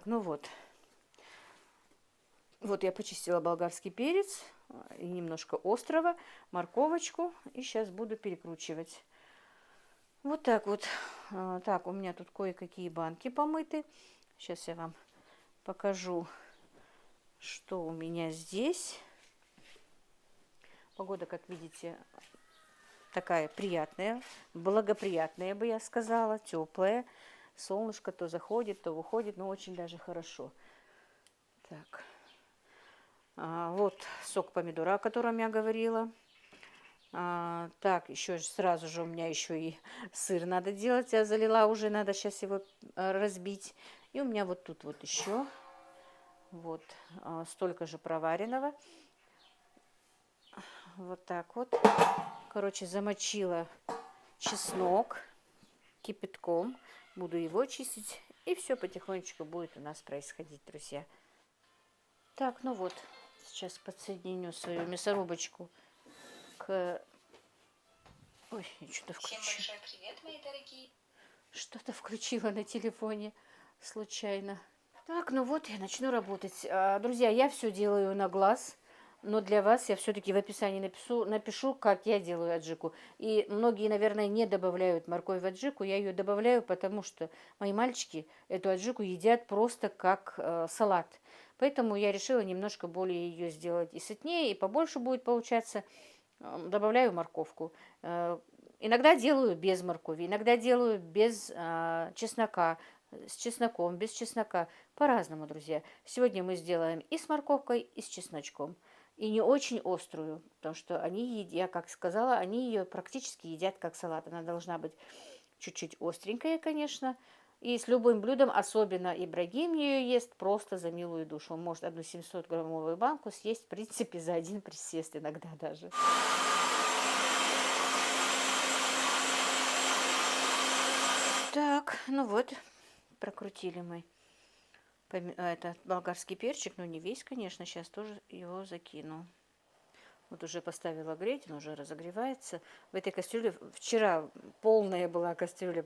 ну вот. Вот я почистила болгарский перец и немножко острого, морковочку. И сейчас буду перекручивать. Вот так вот. Так, у меня тут кое-какие банки помыты. Сейчас я вам покажу, что у меня здесь. Погода, как видите, такая приятная, благоприятная, бы я сказала, теплая. Солнышко то заходит, то выходит, но очень даже хорошо. Так. Вот сок помидора, о котором я говорила. Так, еще сразу же у меня еще и сыр надо делать. Я залила уже, надо сейчас его разбить. И у меня вот тут вот еще вот столько же проваренного. Вот так вот. Короче, замочила чеснок кипятком. Буду его чистить. И все потихонечку будет у нас происходить, друзья. Так, ну вот. Сейчас подсоединю свою мясорубочку к... Ой, я что-то включила. Всем большой привет, мои дорогие. Что-то включила на телефоне случайно. Так, ну вот я начну работать. Друзья, я все делаю на глаз. Но для вас я все-таки в описании напишу, как я делаю аджику. И многие, наверное, не добавляют морковь в аджику. Я ее добавляю, потому что мои мальчики эту аджику едят просто как салат. Поэтому я решила немножко более ее сделать и сытнее, и побольше будет получаться. Добавляю морковку. Иногда делаю без моркови, иногда делаю без чеснока, с чесноком, без чеснока. По-разному, друзья. Сегодня мы сделаем и с морковкой, и с чесночком. И не очень острую, потому что они, я как сказала, они ее практически едят как салат. Она должна быть чуть-чуть остренькая, конечно. И с любым блюдом, особенно Ибрагим ее ест просто за милую душу. Он может одну 700-граммовую банку съесть, в принципе, за один присест иногда даже. Так, ну вот, прокрутили мы этот болгарский перчик, но не весь, конечно, сейчас тоже его закину. Вот уже поставила греть, он уже разогревается. В этой кастрюле, вчера полная была кастрюля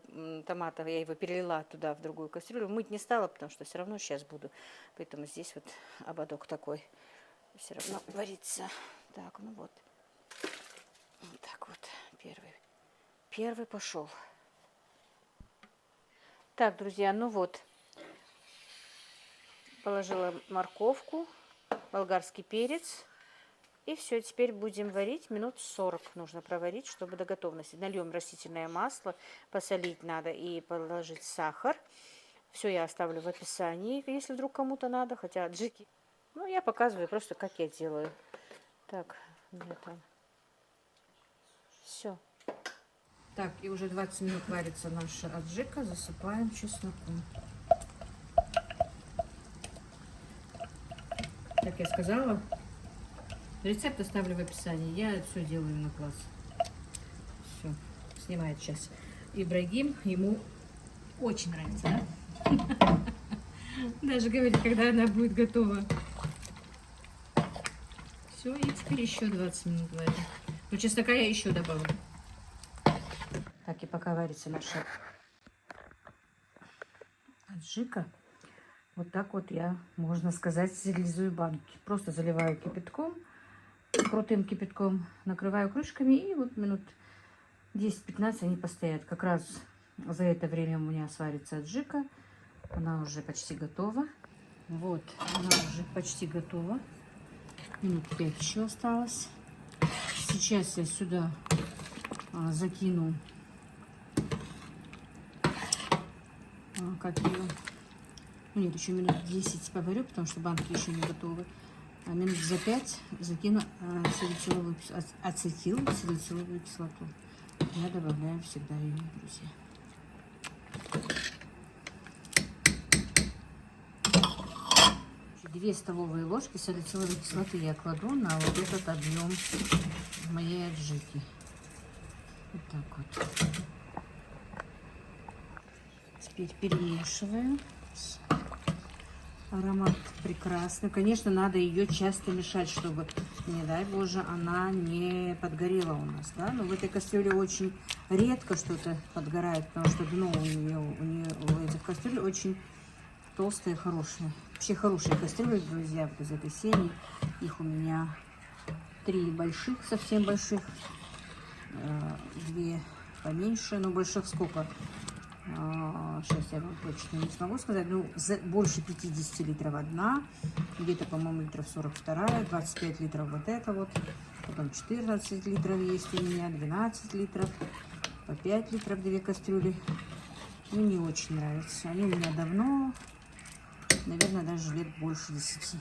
томатов, я его перелила туда, в другую кастрюлю. Мыть не стала, потому что все равно сейчас буду. Поэтому здесь вот ободок такой все равно варится. Так, ну вот. Вот так вот, первый пошел. Так, друзья, ну вот. Положила морковку, болгарский перец. И все, теперь будем варить минут 40. Нужно проварить, чтобы до готовности. Нальем растительное масло, посолить надо и положить сахар. Все я оставлю в описании, если вдруг кому-то надо. Хотя аджики. Ну, я показываю просто, как я делаю. Так, где там? Все. Так, и уже 20 минут варится наша аджика. Засыпаем чесноком. Как я сказала, рецепт оставлю в описании. Я все делаю на глаз. Все. Снимает сейчас Ибрагим. Ему очень нравится, да? Даже говорит, когда она будет готова. Все, и теперь еще 20 минут варим. Но чеснока я еще добавлю. Так, и пока варится наша аджика, вот так вот я, можно сказать, стерилизую банки. Просто заливаю кипятком, крутым кипятком, накрываю крышками, и вот минут 10-15 они постоят. Как раз за это время у меня сварится аджика. Она уже почти готова. Вот, она уже почти готова. Минут 5 еще осталось. Сейчас я сюда закину как ее. Ну, нет, еще минут 10 поварю, потому что банки еще не готовы. А минут за 5 закину ацетилсалициловую кислоту. Я добавляю всегда ее, друзья. 2 столовые ложки салициловой кислоты я кладу на вот этот объем моей аджики. Вот так вот. Теперь перемешиваю. Аромат прекрасный. Конечно, надо ее часто мешать, чтобы, не дай боже, она не подгорела у нас. Да? Но в этой кастрюле очень редко что-то подгорает, потому что дно у этих кастрюль очень толстые, хорошие. Вообще хорошие кастрюли, друзья, вот из этой серии. Их у меня 3 больших, совсем больших. 2 поменьше, но больших сколько? Сейчас я вам точно не смогу сказать. Ну, больше 50 литров одна. Где-то, по-моему, литров 42, 25 литров вот это вот. Потом 14 литров есть у меня, 12 литров. По 5 литров 2 кастрюли. Мне не очень нравятся. Они у меня давно, наверное, даже лет больше 10.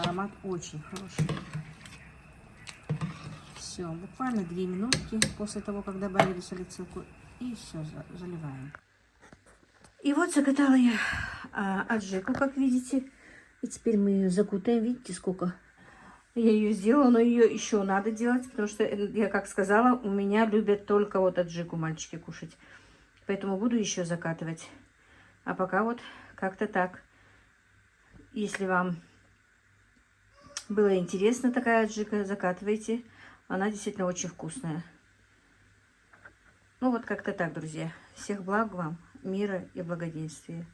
Аромат очень хороший. Все, буквально 2 минутки после того, как добавили салицилку. И все, заливаем. И вот закатала я аджику, как видите. И теперь мы ее закутаем. Видите, сколько я ее сделала. Но ее еще надо делать, потому что, я как сказала, у меня любят только вот аджику мальчики кушать. Поэтому буду еще закатывать. А пока вот как-то так. Если вам было интересно такая аджика, закатывайте. Она действительно очень вкусная. Ну вот как-то так, друзья. Всех благ вам, мира и благоденствия.